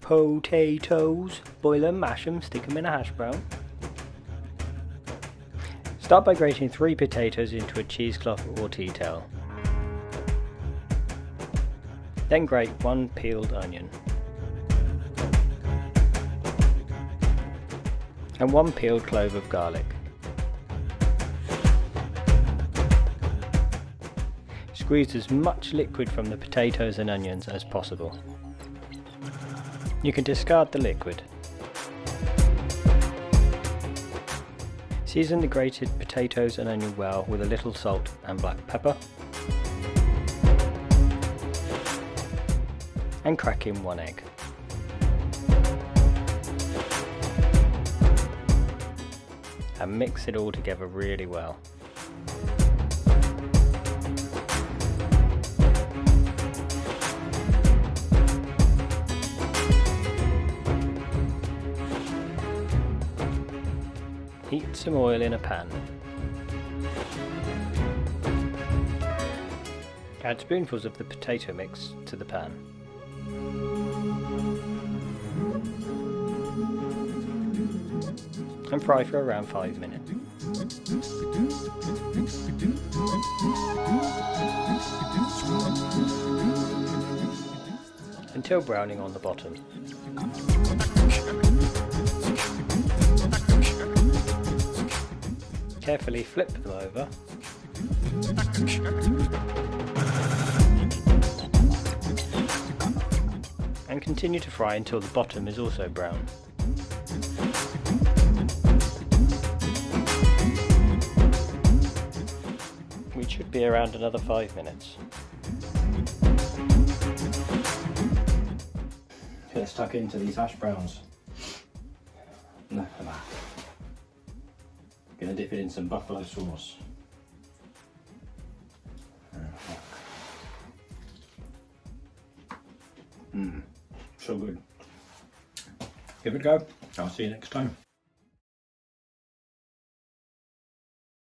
potatoes. Boil them, mash them, stick them in a hash brown. Start by grating 3 potatoes into a cheesecloth or tea towel. Then grate 1 peeled onion and 1 peeled clove of garlic. Squeeze as much liquid from the potatoes and onions as possible. You can discard the liquid. Season the grated potatoes and onion well with a little salt and black pepper. And crack in 1 egg. And mix it all together really well. Heat some oil in a pan. Add spoonfuls of the potato mix to the pan. And fry for around 5 minutes. Until browning on the bottom. Carefully flip them over and continue to fry until the bottom is also brown. Which should be around another 5 minutes. Let's tuck into these hash browns. Look at that. Gonna dip it in some buffalo sauce. So good. Give it a go. I'll see you next time.